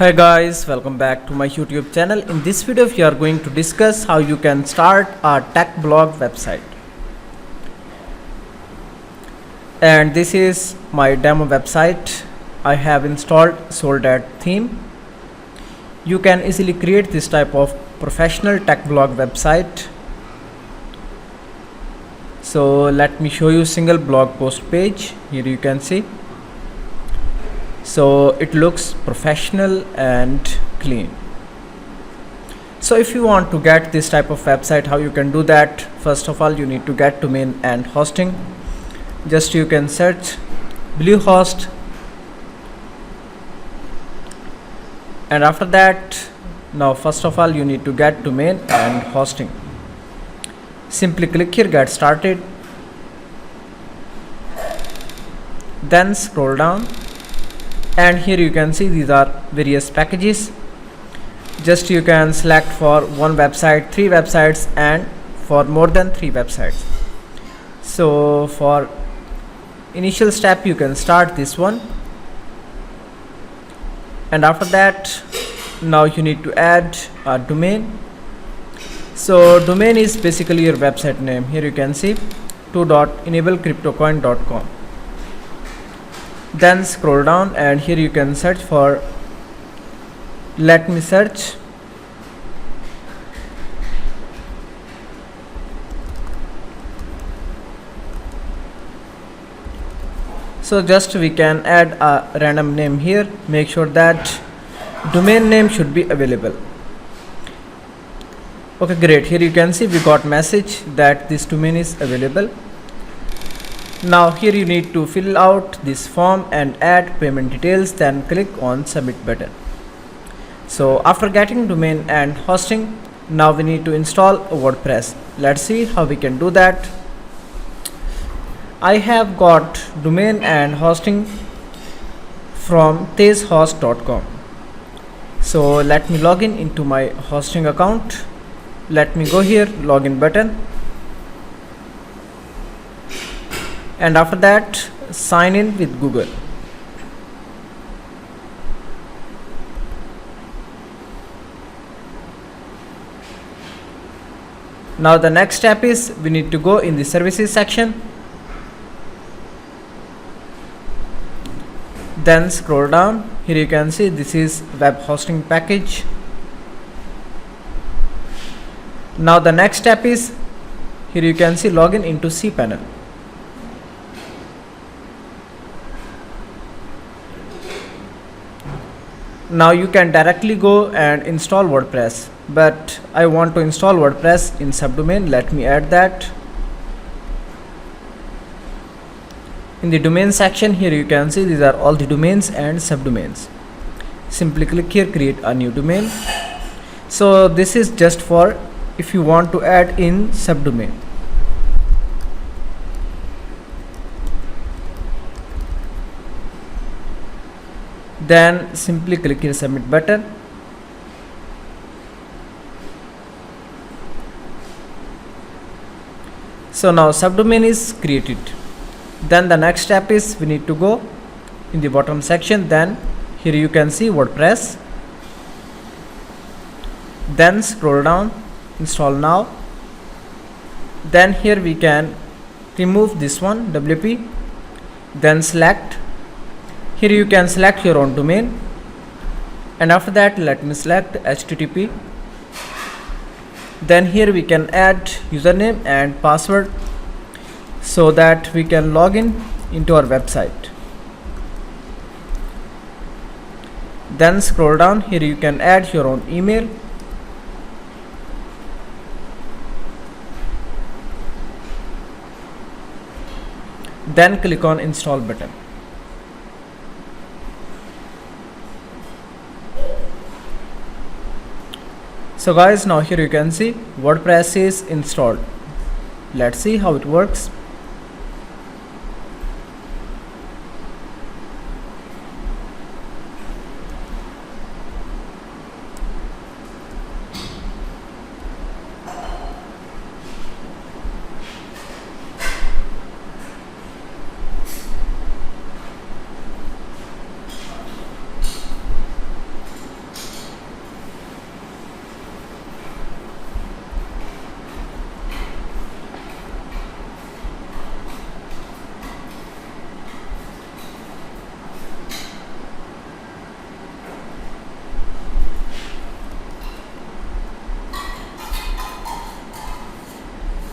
Hi guys, welcome back to my YouTube channel. In this video we are going to discuss how you can start a tech blog website. And this is my demo website. I have installed Soldat theme. You can easily create this type of professional tech blog website. So let me show you single blog post page. Here you can see. So it looks professional and clean. So if you want to get this type of website, how you can do that? First of all, you need to get domain and hosting. Just you can search Bluehost, and after that, now first of all you need to get domain and hosting. Simply click here, get started, then scroll down, and here you can see these are various packages. Just you can select for one website, 3 websites, and for more than 3 websites. So for initial step you can start this one, and after that now you need to add a domain. So domain is basically your website name. Here you can see 2.enablecryptocoin.com. Then scroll down, and here you can search for, let me search so just we can add a random name here. Make sure that domain name should be available. Okay, great. Here you can see we got message that this domain is available. Now here you need to fill out this form and add payment details, then click on submit button. So after getting domain and hosting, now we need to install WordPress. Let's see how we can do that. I have got domain and hosting from tezhost.com. So let me log in into my hosting account. Let me go here, login button, and after that sign in with Google. Now the next step is we need to go in the services section, then scroll down. Here you can see this is web hosting package. Now the next step is, here you can see login into cPanel. Now you can directly go and install WordPress, but I want to install WordPress in subdomain. Let me add that. In the domain section, here you can see these are all the domains and subdomains. Simply click here, create a new domain. So this is just for if you want to add in subdomain. Then simply click here submit button. So now subdomain is created. Then the next step is we need to go in the bottom section. Then here you can see WordPress. Then scroll down, install now. Then here we can remove this one, WP. Then select. Here you can select your own domain, and after that let me select HTTP. Then here we can add username and password so that we can log in into our website. Then scroll down. Here you can add your own email. Then click on install button. So guys, now here you can see WordPress is installed. Let's see how it works.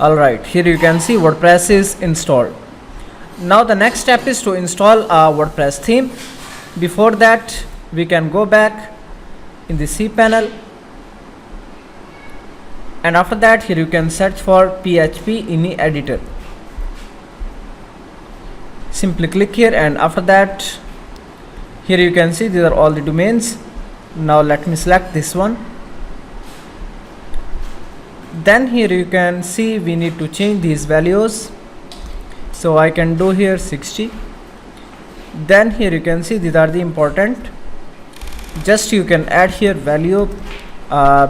Alright, here you can see WordPress is installed. Now the next step is to install a WordPress theme. Before that, we can go back in the C panel, and after that here you can search for PHP ini editor. Simply click here, and after that here you can see these are all the domains. Now let me select this one. Then here you can see we need to change these values, so I can do here 60. Then here you can see these are the important. Just you can add here value,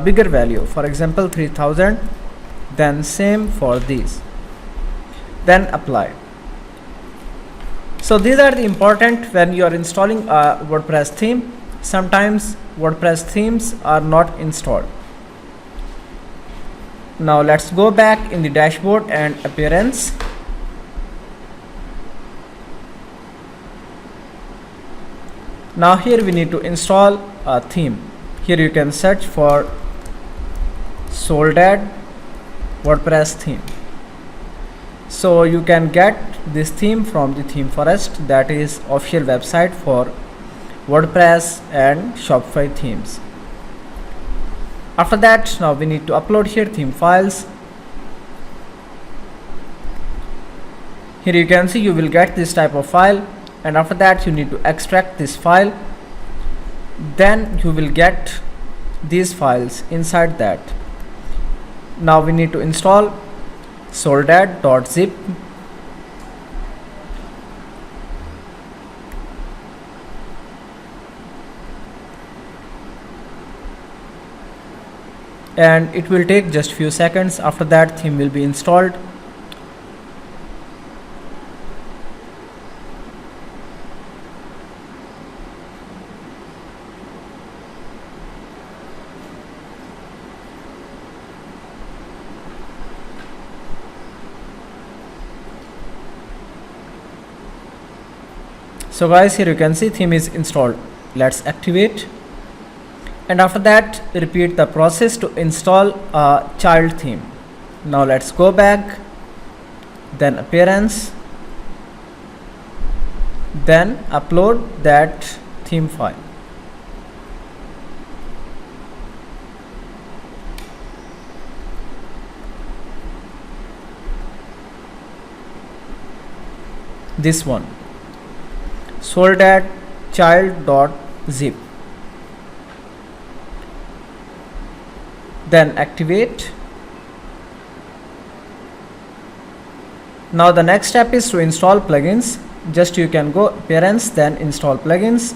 bigger value, for example 3000. Then same for these, then apply. So these are the important when you are installing a WordPress theme. Sometimes WordPress themes are not installed. Now let's go back in the dashboard and appearance. Now here we need to install a theme. Here you can search for Soldad WordPress theme. So you can get this theme from the Theme Forest, that is official website for WordPress and Shopify themes. After that, now we need to upload here theme files. Here you can see you will get this type of file, and after that you need to extract this file. Then you will get these files inside that. Now we need to install soldad.zip. And it will take just few seconds. After that, theme will be installed. So guys, here you can see theme is installed. Let's activate. And after that, repeat the process to install a child theme. Now let's go back, then appearance, then upload that theme file. This one, soldad child.zip. Then activate. Now the next step is to install plugins. Just you can go appearance, then install plugins,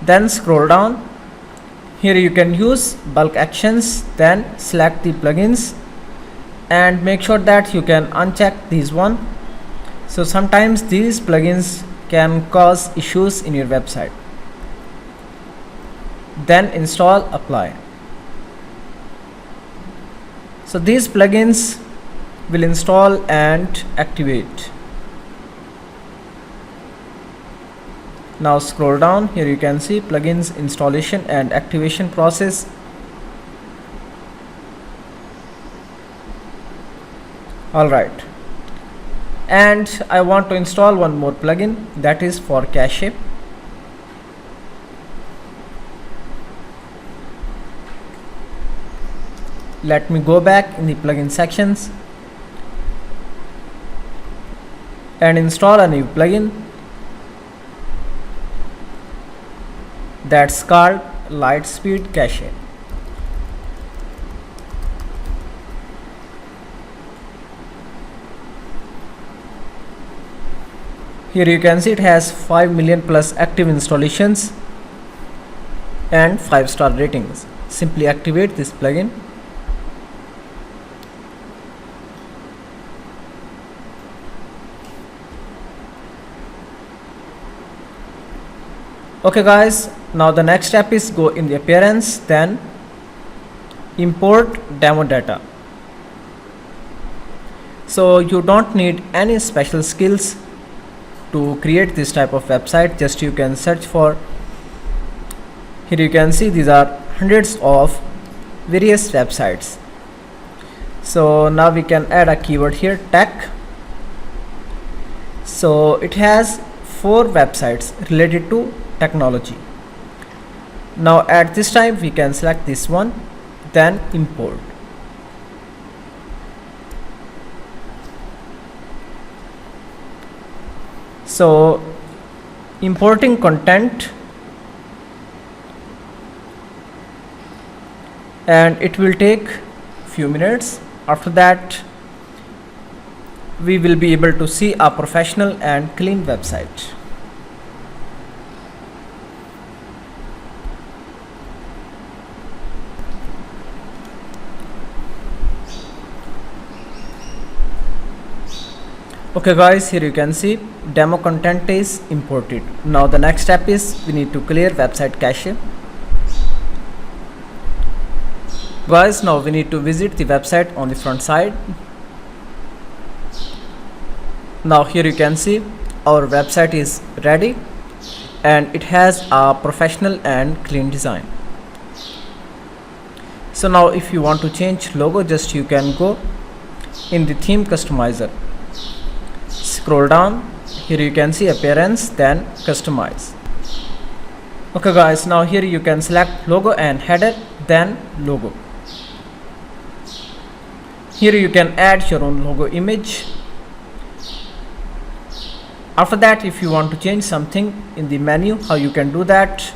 then scroll down. Here you can use bulk actions, then select the plugins and make sure that you can uncheck these one. So sometimes these plugins can cause issues in your website. Then install, apply. So these plugins will install and activate. Now scroll down. Here you can see plugins installation and activation process. Alright, and I want to install one more plugin, that is for cache. Let me go back in the plugin sections and install a new plugin that's called Lightspeed Cache. Here you can see it has 5 million plus active installations and 5-star ratings. Simply activate this plugin. Okay guys, now the next step is go in the appearance, then import demo data. So you don't need any special skills to create this type of website. Just you can search for, here you can see these are hundreds of various websites. So now we can add a keyword here, tech. So it has 4 websites related to technology. Now at this time we can select this one, then import. So importing content, and it will take few minutes. After that we will be able to see a professional and clean website. Okay guys, here you can see demo content is imported. Now the next step is we need to clear website cache. Guys, now we need to visit the website on the front side. Now here you can see our website is ready and it has a professional and clean design. So now if you want to change logo, just you can go in the theme customizer, scroll down, here you can see appearance, then customize. Okay guys, now here you can select logo and header, then logo. Here you can add your own logo image. After that, if you want to change something in the menu, how you can do that?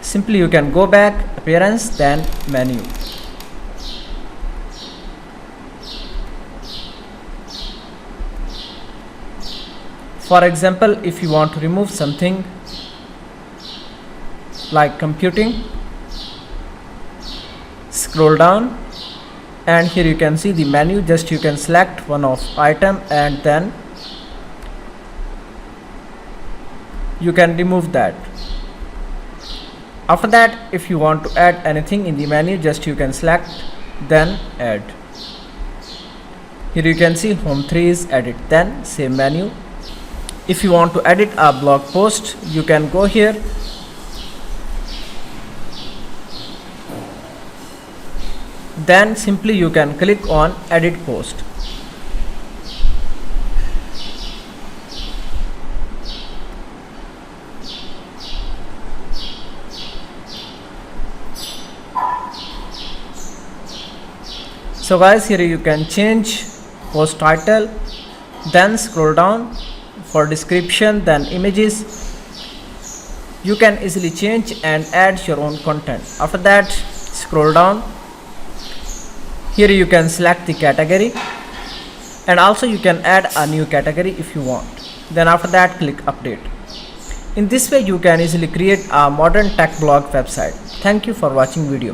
Simply you can go back, appearance, then menu. For example, if you want to remove something like computing, scroll down, and here you can see the menu, just you can select one of item and then you can remove that. After that, if you want to add anything in the menu, just you can select, then add. Here you can see home 3 is edit, then same menu. If you want to edit a blog post, you can go here, then simply you can click on edit post. So guys, here you can change post title, then scroll down for description, then images. You can easily change and add your own content. After that, scroll down. Here you can select the category, and also you can add a new category if you want. Then after that, click update. In this way you can easily create a modern tech blog website. Thank you for watching video.